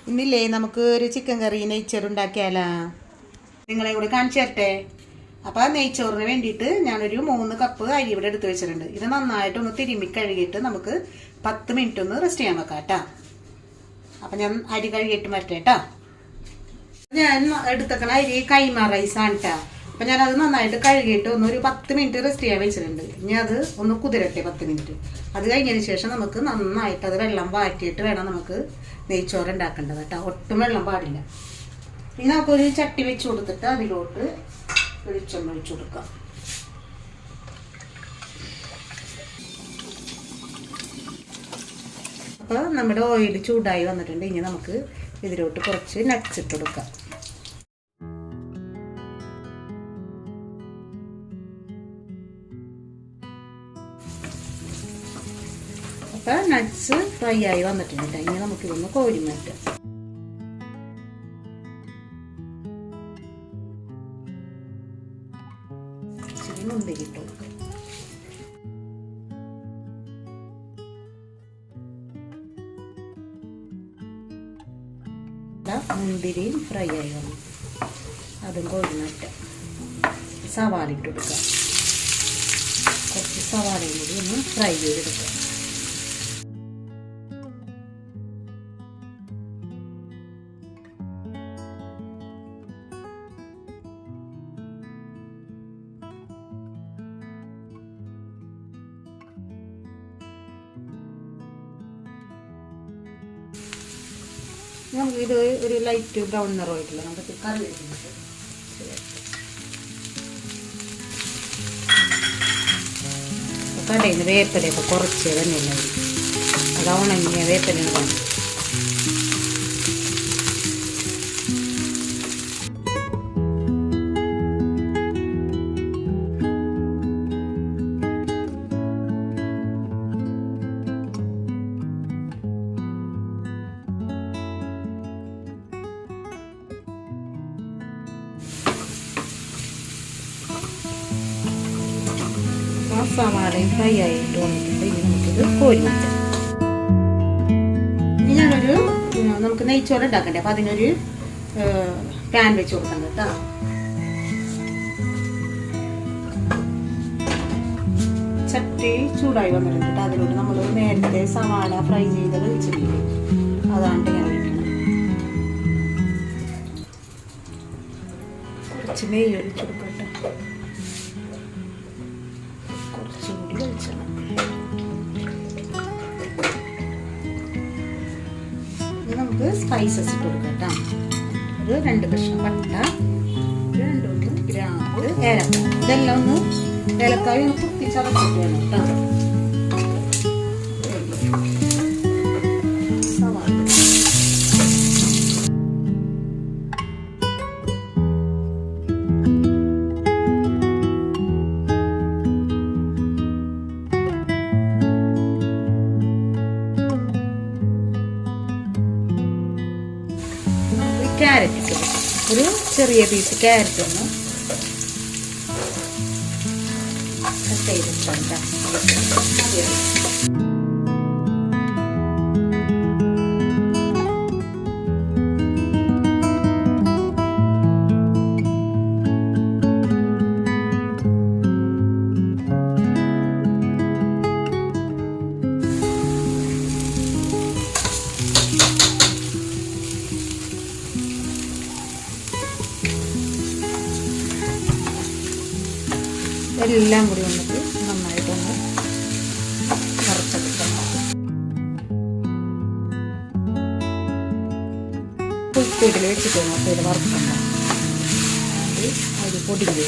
ഇന്നില്ലേ നമുക്ക് ഒരു ചിക്കൻ കറി നെയ്ച്ചോറുണ്ടാക്കിയാലോ? നിങ്ങളെ കൂടി കാണിച്ചു തരട്ടെ. അപ്പോൾ നെയ്ച്ചോറിന് വേണ്ടിയിട്ട് ഞാനൊരു 3 കപ്പ് അരി ഇവിടെ എടുത്ത് വെച്ചിട്ടുണ്ട്. ഇത് നന്നായിട്ടൊന്ന് തിരുമ്മി കഴുകിയിട്ട് നമുക്ക് 10 മിനിറ്റ് ഒന്ന് റെസ്റ്റ് ചെയ്യാൻ വെക്കാം കേട്ടോ. അപ്പം ഞാൻ അരി കഴുകിയിട്ട് വരട്ടെ കേട്ടോ. ഞാൻ എടുത്തേക്കണ അരി കൈമ റൈസാണ് കേട്ടോ. അപ്പം ഞാനത് നന്നായിട്ട് കഴുകിയിട്ട് ഒരു 10 മിനിറ്റ് റെസ്റ്റ് ചെയ്യാൻ വെച്ചിട്ടുണ്ട്. ഇനി അത് ഒന്ന് കുതിരട്ടെ 10 മിനിറ്റ്. അത് കഴിഞ്ഞതിന് ശേഷം നമുക്ക് നന്നായിട്ട് അത് വെള്ളം വാറ്റിയിട്ട് വേണം നമുക്ക് നെയ്ച്ചോറ് ഉണ്ടാക്കേണ്ടത് കേട്ടോ. ഒട്ടും വെള്ളം പാടില്ല. ഇനി നമുക്കൊരു ചട്ടി വെച്ച് കൊടുത്തിട്ട് അതിലോട്ട് വെളിച്ചെണ്ണ ഒഴിച്ചു കൊടുക്കാം. അപ്പോൾ നമ്മുടെ ഓയിൽ ചൂടായി വന്നിട്ടുണ്ട്. ഇനി നമുക്ക് ഇതിലോട്ട് കുറച്ച് നട്ട്സ് ഇട്ട് കൊടുക്കാം. അപ്പോൾ നട്ട്സ് ഫ്രൈ ആയി വന്നിട്ടുണ്ട്. ഇനി നമുക്കിതൊന്ന് കോരി മാറ്റാം. മുന്തിരി ഇട്ട് കൊടുക്കാം. മുന്തിരിയും ഫ്രൈ ആയി വന്നു. അതും കോരി മാറ്റാം. സവാള ഇട്ട് കൊടുക്കാം. കുറച്ച് സവാളയും കൂടി ഒന്ന് ഫ്രൈ ചെയ്തെടുക്കാം. നമുക്കിത് ഒരു ലൈറ്റ് ബ്രൗൺ നിറമായിട്ടില്ല. നമുക്ക് കറി വെക്കുന്നത് കടയിൽ നിന്ന് വേപ്പിലയൊക്കെ കുറച്ച് തന്നെയല്ല, അത് ഉണങ്ങിയ വേപ്പിലാണ് വേണം. സവാളയും ഫ്രൈ ആയിട്ട് വന്നിട്ടുണ്ട്. ഇനി നമുക്കിത് കോരി മാറ്റാം. ഇനി നമുക്ക് നെയ്ച്ചോറ് ഉണ്ടാക്കണ്ടേ. അപ്പം അതിനൊരു പാൻ വെച്ച് കൊടുക്കണം കേട്ടോ. ചട്ടി ചൂടായി വന്നിട്ടുണ്ട് കേട്ടോ. അതിലോട്ട് നമ്മൾ നേരത്തെ സവാള ഫ്രൈ ചെയ്തത് വെച്ചിട്ടുണ്ട്. അതാണ് ഞാൻ ഒഴിക്കുന്നത്. കുറച്ച് നെയ്യ് ഒഴിച്ചു കൊടുക്കട്ടെ. നമുക്ക് സ്പൈസസ് ഇട്ട് കൊടുക്കാം കേട്ടോ. ഒരു 2 കഷ്ണം പട്ട, 2 ഗ്രാമ്പ്, ഏലക്കായ. ഇതെല്ലാം ഒന്ന് ഏലക്കായ ഒന്ന് കുത്തിച്ചതച്ചിട്ട് വേണം കേട്ടോ. ക്യാരറ്റ് ഇട്ട് ഒരു ചെറിയ പീസ് ക്യാരറ്റ് ഒന്ന് കട്ട് ചെയ്തിട്ടുണ്ട്. എല്ലാം കൂടി വന്നിട്ട് നന്നായിട്ടൊന്ന് വറുത്തെടുക്കണം. കുക്കറിൽ വെച്ചിട്ട് നമുക്ക് ഇത് വറുക്കണം. അത് പൊടിക്കുക.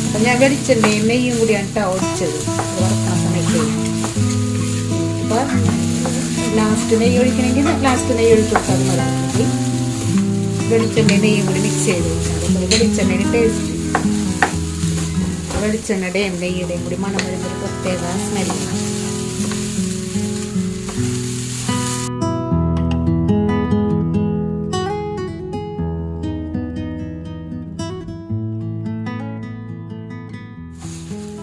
അപ്പം ഞാൻ വെളിച്ചെണ്ണയും നെയ്യും കൂടിയാണ് കേട്ടോ ഒഴിച്ചത് വറുക്കുന്ന സമയത്ത്. അപ്പം ലാസ്റ്റ് നെയ്യ് ഒഴിക്കണമെങ്കിൽ ലാസ്റ്റ് നെയ്യ് ഒഴിച്ച് കൊടുത്താൽ മതി. വെളിച്ചെണ്ണയും നെയ്യും കൂടി മിക്സ് ചെയ്ത് കൊടുക്കുക. വെളിച്ചെണ്ണയുടെ ടേസ്റ്റ്, വെളിച്ചെണ്ണയുടെയും നെയ്യുടെയും കൂടി മണം വരുന്നൊരു പ്രത്യേക സ്മെല്ല്.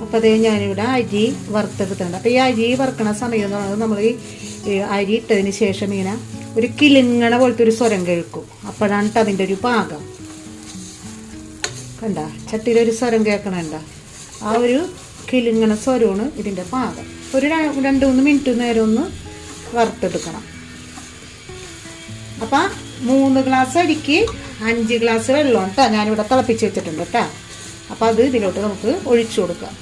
അപ്പോൾ അതേ ഞാനിവിടെ അരി വറുത്തെടുത്തിട്ടുണ്ട്. അപ്പോൾ ഈ അരി വറുക്കണ സമയം എന്ന് പറയുന്നത് നമ്മൾ ഈ അരി ഇട്ടതിന് ശേഷം ഇങ്ങനെ ഒരു കിലുങ്ങണ പോലത്തെ ഒരു സ്വരം കേൾക്കും. അപ്പോഴാണ് അതിൻ്റെ ഒരു പാകം. കണ്ട ചട്ടിയിലൊരു സ്വരം കേൾക്കണണ്ട, ആ ഒരു കിലുങ്ങണ സ്വരമാണ് ഇതിൻ്റെ പാകം. ഒരു 2-3 മിനിറ്റ് നേരം ഒന്ന് വറുത്തെടുക്കണം. അപ്പം 3 ഗ്ലാസ് അരിക്ക് 5 ഗ്ലാസ് വെള്ളം കേട്ടോ ഞാനിവിടെ തിളപ്പിച്ച് വെച്ചിട്ടുണ്ട് കേട്ടോ. അപ്പോൾ അത് ഇതിലോട്ട് നമുക്ക് ഒഴിച്ചു കൊടുക്കാം.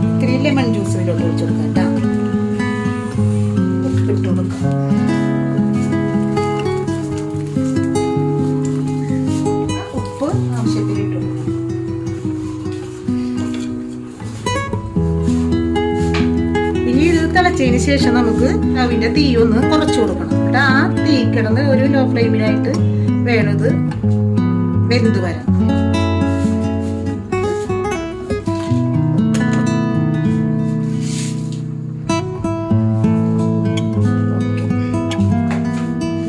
ഇത്തിരി ലെമൺ ജ്യൂസ് ഇതിലോട്ട് ഒഴിച്ചു കൊടുക്കാം കേട്ടോ. ഉപ്പിട്ട് കൊടുക്കാം. ഉപ്പ് ആവശ്യത്തിന് ഇട്ട് കൊടുക്കാം. തിളച്ചതിന് ശേഷം നമുക്ക് സ്റ്റവിൻ്റെ തീ ഒന്ന് കുറച്ച് കൊടുക്കണം. എന്നിട്ട് ആ തീ കിടന്ന് ഒരു ലോ ഫ്ലെയിമിലായിട്ട് വേണത് വെന്ത് വരാം.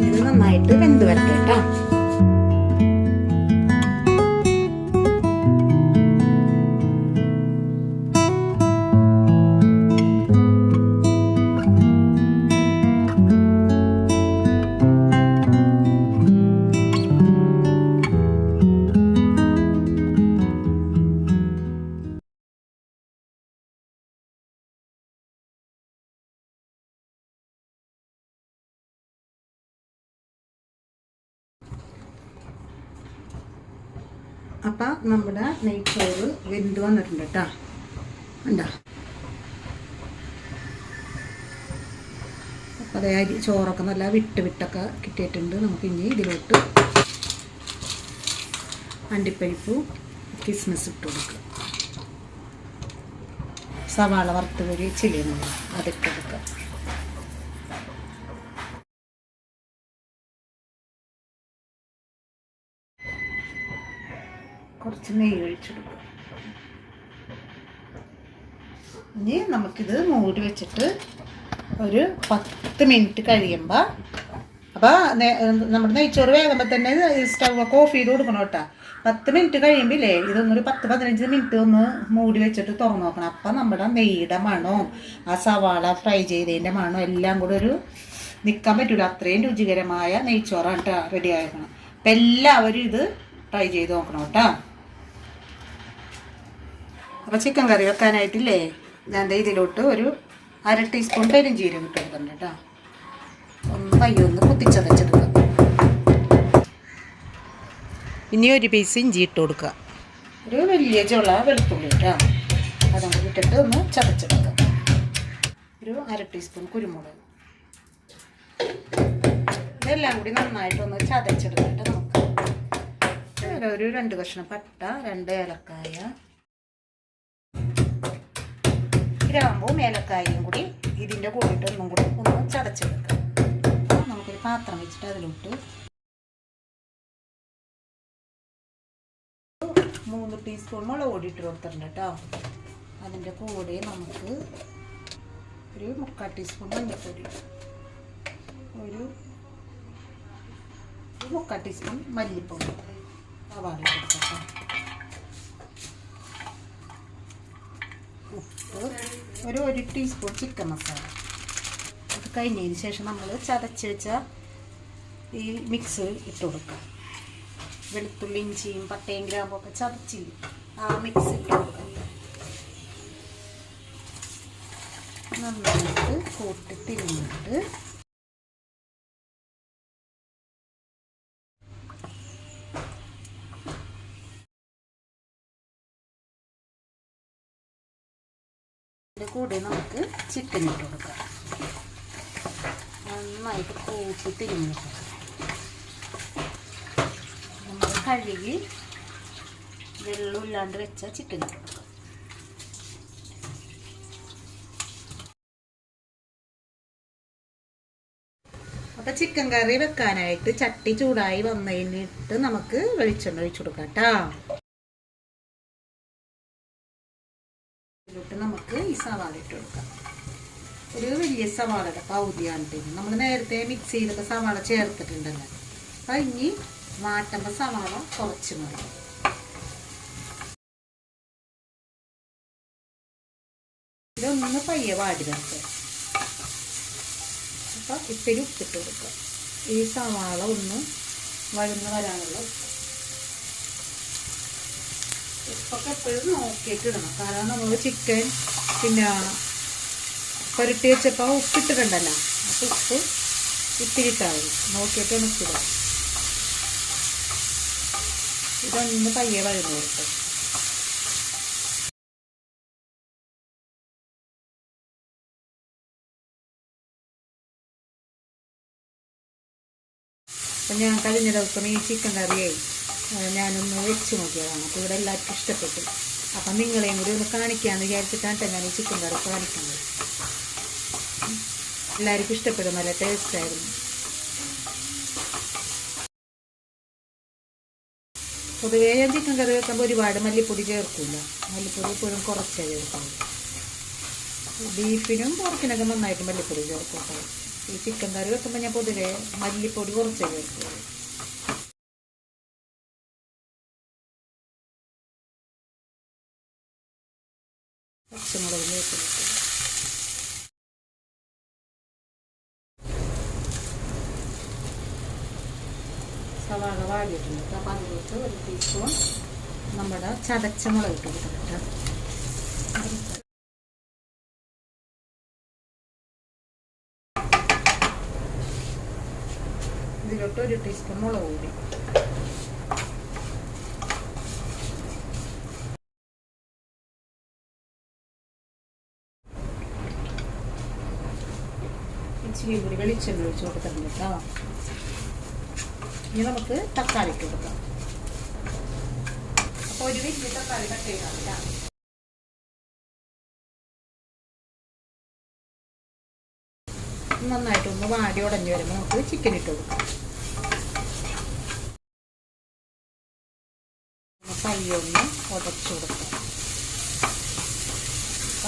ഇത് നന്നായിട്ട് വെന്ത് വരട്ടെ കേട്ടോ. അപ്പം നമ്മുടെ നെയ്ച്ചോറ് വെന്ത് വന്നിട്ടുണ്ട് കേട്ടോ. ഉണ്ടോ? അപ്പം അതേ അരി ചോറൊക്കെ നല്ല വിട്ടൊക്കെ കിട്ടിയിട്ടുണ്ട്. നമുക്ക് ഇനി ഇതിലോട്ട് അണ്ടിപ്പരിപ്പും കിസ്മിസ് ഇട്ട് കൊടുക്കുക. സവാള വറുത്ത് പൊരി ചില്ലിയുന്നുണ്ട്, അതിട്ട് കൊടുക്കുക. കുറച്ച് നെയ്യ് ഒഴിച്ചെടുക്കും. ഇനി നമുക്കിത് മൂടി വെച്ചിട്ട് ഒരു 10 മിനിറ്റ് കഴിയുമ്പോൾ, അപ്പോൾ നമ്മുടെ നെയ്ച്ചോറ് വേകുമ്പോൾ തന്നെ സ്റ്റവ് ഒക്കെ ഓഫ് ചെയ്ത് കൊടുക്കണം കേട്ടോ. 10 മിനിറ്റ് കഴിയുമ്പോഴേ ഇതൊന്നൊരു 10-15 മിനിറ്റ് ഒന്ന് മൂടി വെച്ചിട്ട് തുറന്ന് നോക്കണം. അപ്പം നമ്മുടെ നെയ്യുടെ മണവും ആ സവാള ഫ്രൈ ചെയ്തതിൻ്റെ മണവും എല്ലാം കൂടെ ഒരു നിൽക്കാൻ പറ്റില്ല. അത്രയും രുചികരമായ നെയ്ച്ചോറാണ് കേട്ടോ റെഡി ആക്കണം. അപ്പം എല്ലാവരും ഇത് ട്രൈ ചെയ്ത് നോക്കണം കേട്ടോ. അപ്പോൾ ചിക്കൻ കറി വെക്കാനായിട്ടില്ലേ ഞാൻ ഇതിലോട്ട് ഒരു 1/2 ടീസ്പൂൺ പെരുംജീരകം ഇട്ട് കൊടുക്കുന്നുണ്ട് കേട്ടോ. ഒന്ന് പയ്യൊന്ന് കുത്തിച്ചതച്ചെടുക്കുക. ഇനി ഒരു പീസ് ഇഞ്ചി ഇട്ട് കൊടുക്കുക. ഒരു വലിയ ചുള വെളുത്തുള്ളി കേട്ടോ, അതും കൂടി ഇട്ടിട്ട് ഒന്ന് ചതച്ചെടുക്കുക. ഒരു 1/2 ടീസ്പൂൺ കുരുമുളക്. ഇതെല്ലാം കൂടി നന്നായിട്ടൊന്ന് ചതച്ചെടുത്തിട്ട് നമുക്ക് ഒരു 2 കഷ്ണം പട്ട, 2 ഏലക്കായ, ഗ്രാമ്പും ഏലക്കായും കൂടി ഇതിൻ്റെ കൂടിയിട്ട് ഒന്നും കൂടി ഒന്ന് ചതച്ചെടുക്കാം. നമുക്കൊരു പാത്രം വെച്ചിട്ട് അതിലോട്ട് 3 ടീസ്പൂൺ മുളക് പൊടി ഇട്ട് കൊടുത്തിട്ടുണ്ട് കേട്ടോ. അതിൻ്റെ കൂടെ നമുക്ക് ഒരു 3/4 ടീസ്പൂൺ മഞ്ഞൾപ്പൊടി, ഒരു 3/4 ടീസ്പൂൺ മല്ലിപ്പൊടി സവാള കൊടുക്കാം. ഉപ്പ്, ഒരു 1 ടീസ്പൂൺ ചിക്കൻ മസാല. അത് കഴിഞ്ഞതിന് ശേഷം നമ്മൾ ചതച്ച് വെച്ച ഈ മിക്സ് ഇട്ട് കൊടുക്കാം. വെളുത്തുള്ളി, ഇഞ്ചിയും പട്ടയും ഗ്രാമ്പും ഒക്കെ ചതച്ചില്ല, ആ മിക്സ് ഇട്ട് കൊടുക്കാം. നന്നായിട്ട് കൂട്ടി തിരിഞ്ഞിട്ട് ഇതിൻ്റെ കൂടെ നമുക്ക് ചിക്കൻ ഇട്ട് കൊടുക്കാം. നന്നായിട്ട് കൂട്ടി തിരിഞ്ഞിട്ട് നമ്മൾ കഴുകി വെള്ളമില്ലാണ്ട് വെച്ച ചിക്കൻ ഇട്ട് കൊടുക്കാം. അപ്പോൾ ചിക്കൻ കറി വെക്കാനായിട്ട് ചട്ടി ചൂടായി വന്നതിനിട്ട് നമുക്ക് വെളിച്ചെണ്ണ ഒഴിച്ചു കൊടുക്കാം കേട്ടോ. ഇതിലോട്ട് നമുക്ക് ഈ സവാള ഇട്ട് കൊടുക്കാം. ഒരു വലിയ സവാളയുടെ പകുതിയാണ്. നമ്മൾ നേരത്തെ മിക്സ് ചെയ്തൊക്കെ സവാള ചേർത്തിട്ടുണ്ടല്ലോ. അപ്പം ഇനി വാട്ടുമ്പോൾ സവാള കുറച്ച് മതി. ഇതൊന്ന് പയ്യെ വാടി നിർത്തുക. അപ്പം ഇത്തിരി ഉപ്പിട്ട് കൊടുക്കുക. ഈ സവാള ഒന്ന് വഴന്ന് വരാനുള്ള ഉപ്പൊക്കെ എപ്പോഴും നോക്കിയിട്ട് ഇടണം. കാരണം നമ്മൾ ചിക്കൻ പിന്നെ പുരട്ടി വെച്ചപ്പോൾ ഉപ്പിട്ടിട്ടുണ്ടല്ലോ. അപ്പോൾ ഉപ്പ് ഇത്തിരി ഇട്ടാൽ മതി. നോക്കിയിട്ട് ഉണക്കിടുക. ഇതൊന്ന് പയ്യെ വഴന്ന് കൊടുക്കുക. അപ്പം ഞാൻ കഴിഞ്ഞ ദിവസം ഈ ചിക്കൻ കറിയായി ഞാനൊന്ന് വെച്ച് നോക്കിയതാണ്. അപ്പോൾ ഇവിടെ എല്ലാവർക്കും ഇഷ്ടപ്പെട്ടു. അപ്പം നിങ്ങളെയും കൂടി ഒന്ന് കാണിക്കാമെന്ന് വിചാരിച്ചിട്ടാണ് ഞാൻ ഈ ചിക്കൻ കറി കാണിക്കുന്നത്. എല്ലാവർക്കും ഇഷ്ടപ്പെടും. നല്ല ടേസ്റ്റായിരുന്നു. പൊതുവേ ഞാൻ ചിക്കൻ കറി വെക്കുമ്പോൾ ഒരുപാട് മല്ലിപ്പൊടി ചേർക്കില്ല. മല്ലിപ്പൊടി എപ്പോഴും കുറച്ചേ ചേർക്കുള്ളൂ. ബീഫിനും പോർക്കിനൊക്കെ നന്നായിട്ട് മല്ലിപ്പൊടി ചേർക്കും. ഈ ചിക്കൻ കറി വെക്കുമ്പോൾ ഞാൻ പൊതുവേ മല്ലിപ്പൊടി കുറച്ചേ ചേർക്കുള്ളൂ. പച്ചമുളക് ചേർക്കുന്നു. സവാള വാടിയിട്ടുണ്ട്. അപ്പം അതിലോട്ട് ഒരു ടീസ്പൂൺ നമ്മുടെ ചതച്ച മുളക് ഇട്ട് കൊടുത്തിട്ട് ഇതിലോട്ട് ഒരു ടീസ്പൂൺ മുളക് പൊടി, ഇച്ചിരി കൂടി വെളിച്ചെണ്ണ ഒഴിച്ച് കൊടുത്തിട്ടുണ്ട് കേട്ടോ. ഇനി നമുക്ക് തക്കാളി ഇട്ട് കൊടുക്കാം. അപ്പോൾ ഒരു വലിയ തക്കാളി കട്ട് ചെയ്താൽ നന്നായിട്ടൊന്ന് വാടി ഉടഞ്ഞു വരുമ്പോൾ നമുക്ക് ചിക്കൻ ഇട്ട് കൊടുക്കാം. പയ്യൊന്ന് ഉടച്ചു കൊടുക്കാം.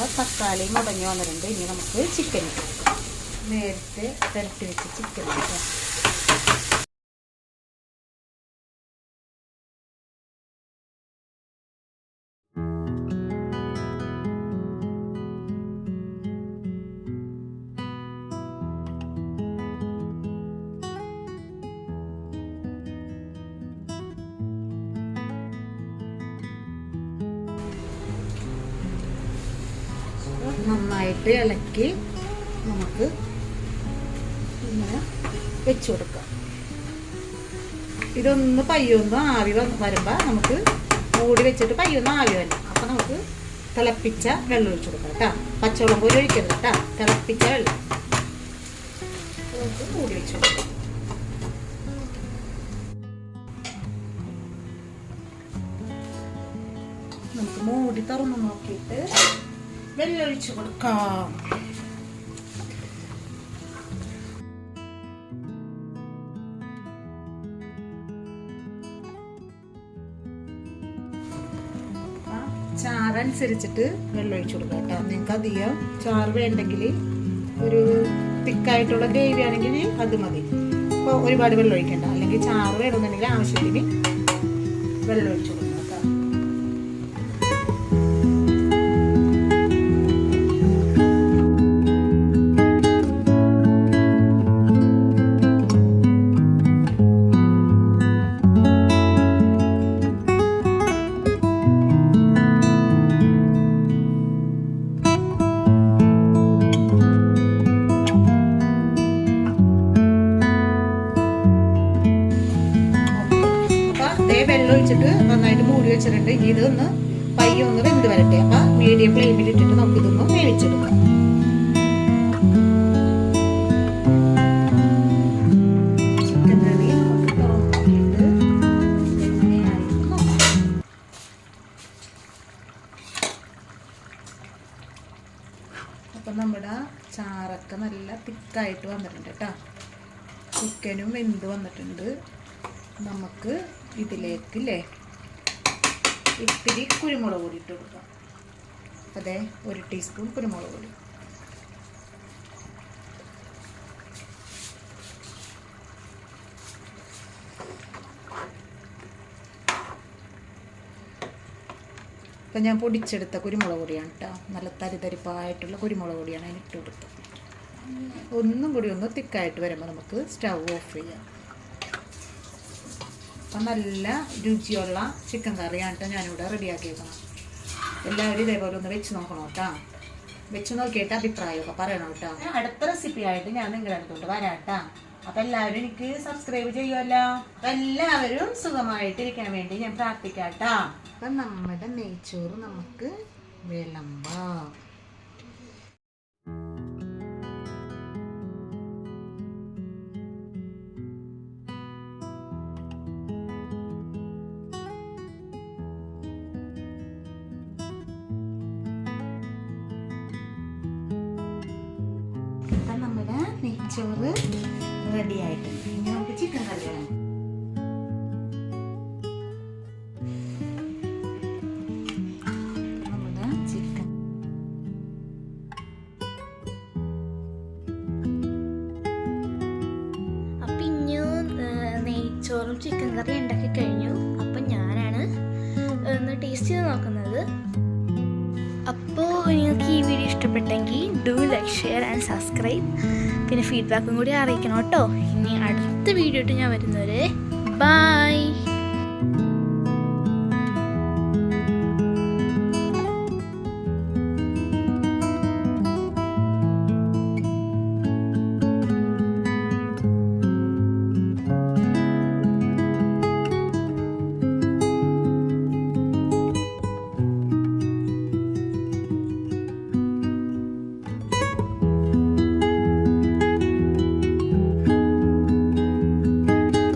അപ്പോൾ തക്കാളിയും ഉടഞ്ഞു വന്നിട്ടുണ്ട്. ഇനി നമുക്ക് ചിക്കൻ ഇട്ട് കൊടുക്കാം. നേരത്തെ പുരട്ടി വെച്ച് ചിക്കൻ ഇട്ടാം. നന്നായിട്ട് ഇളക്കി നമുക്ക് ഇങ്ങനെ വെച്ച് കൊടുക്കാം. ഇതൊന്ന് പയ്യൊന്ന് ആവി വരുമ്പോൾ നമുക്ക് മൂടി വെച്ചിട്ട് പയ്യൊന്ന് ആവി വരണം. അപ്പം നമുക്ക് തിളപ്പിച്ച വെള്ളം ഒഴിച്ചു കൊടുക്കാം കേട്ടോ. പച്ചവെള്ളം പോലും ഒഴിക്കരുത് കേട്ടോ. തിളപ്പിച്ച വെള്ളം നമുക്ക് മൂടി വെച്ച് കൊടുക്കാം. നമുക്ക് മൂടി തുറന്ന് നോക്കിയിട്ട് വെള്ളം ഒഴിച്ചു കൊടുക്കാം. ചാറനുസരിച്ചിട്ട് വെള്ളം ഒഴിച്ചു കൊടുക്കാം കേട്ടോ. നിങ്ങൾക്ക് അധികം ചാറ് വേണ്ടെങ്കിൽ ഒരു തിക്കായിട്ടുള്ള ഗ്രേവി ആണെങ്കിൽ അത് മതി. അപ്പോൾ ഒരുപാട് വെള്ളം ഒഴിക്കണ്ട. അല്ലെങ്കിൽ ചാറ് വേണമെന്നുണ്ടെങ്കിൽ ആവശ്യത്തിന് വെള്ളം ഒഴിച്ചു കൊടുക്കാം. വെള്ളം ഒഴിച്ചിട്ട് നന്നായിട്ട് മൂടി വെച്ചിട്ടുണ്ട്. ഇതൊന്ന് പയ്യൊന്ന് വെന്ത് വരട്ടെ. അപ്പൊ മീഡിയം ഫ്ലെയിമിൽ ഇട്ടിട്ട് നമുക്ക് ഇതൊന്ന് വേവിച്ചെടുക്കാം. ചിക്കൻ കറി നമുക്ക് തുറന്നിട്ട് അപ്പം നമ്മുടെ ചാറൊക്കെ നല്ല തിക്കായിട്ട് വന്നിട്ടുണ്ട് കേട്ടോ. ചിക്കനും വെന്ത് വന്നിട്ടുണ്ട്. നമുക്ക് ഇതിലേക്ക് ഇത്തിരി കുരുമുളക് പൊടി ഇട്ട് കൊടുക്കാം. അതേ 1 ടീസ്പൂൺ കുരുമുളക് പൊടി. ഇപ്പം ഞാൻ പൊടിച്ചെടുത്ത കുരുമുളക് പൊടിയാണ് കേട്ടോ. നല്ല തരിതരിപ്പായിട്ടുള്ള കുരുമുളക് പൊടിയാണ് അതിന് ഇട്ട് കൊടുത്തത്. ഒന്നും കൂടി ഒന്ന് തിക്കായിട്ട് വരുമ്പോൾ നമുക്ക് സ്റ്റൗ ഓഫ് ചെയ്യാം. അപ്പം നല്ല രുചിയുള്ള ചിക്കൻ കറിയാണ് കേട്ടോ ഞാനിവിടെ റെഡിയാക്കിയേക്കണം. എല്ലാവരും ഇതേപോലെ ഒന്ന് വെച്ച് നോക്കണം കേട്ടോ. വെച്ച് നോക്കിയിട്ട് അഭിപ്രായമൊക്കെ പറയണം കേട്ടോ. അടുത്ത റെസിപ്പി ആയിട്ട് ഞാൻ നിങ്ങളുടെ അടുത്തോട്ട് വരാം കേട്ടോ. അപ്പം എല്ലാവരും എനിക്ക് സബ്സ്ക്രൈബ് ചെയ്യുമല്ലോ. അപ്പം എല്ലാവരും സുഖമായിട്ടിരിക്കാൻ വേണ്ടി ഞാൻ പ്രാർത്ഥിക്കാം കേട്ടോ. അപ്പം നമ്മുടെ നെയ്ച്ചോറ് നമുക്ക് വിളമ്പാം. അപ്പം നമ്മുടെ നെയ്ച്ചോറ് റെഡി ആയിട്ടുണ്ട്. ഇനി നമുക്ക് ചിക്കൻ കറി വേണം. നമ്മുടെ ചിക്കൻ അപ്പം ഇനി നെയ്ച്ചോറും ചിക്കൻ കറി ഉണ്ടാക്കി കഴിഞ്ഞു. അപ്പം ഞാനാണ് ഒന്ന് ടേസ്റ്റ് ചെയ്ത് നോക്കുന്നത്. അപ്പോൾ നിങ്ങൾക്ക് ഈ വീഡിയോ ഇഷ്ടപ്പെട്ടെങ്കിൽ do like, share and subscribe. പിന്നെ ഫീഡ്ബാക്കും കൂടി അറിയിക്കണം കേട്ടോ. ഇനി അടുത്ത വീഡിയോ ആയിട്ട് ഞാൻ വരുന്നവരെ ബൈ.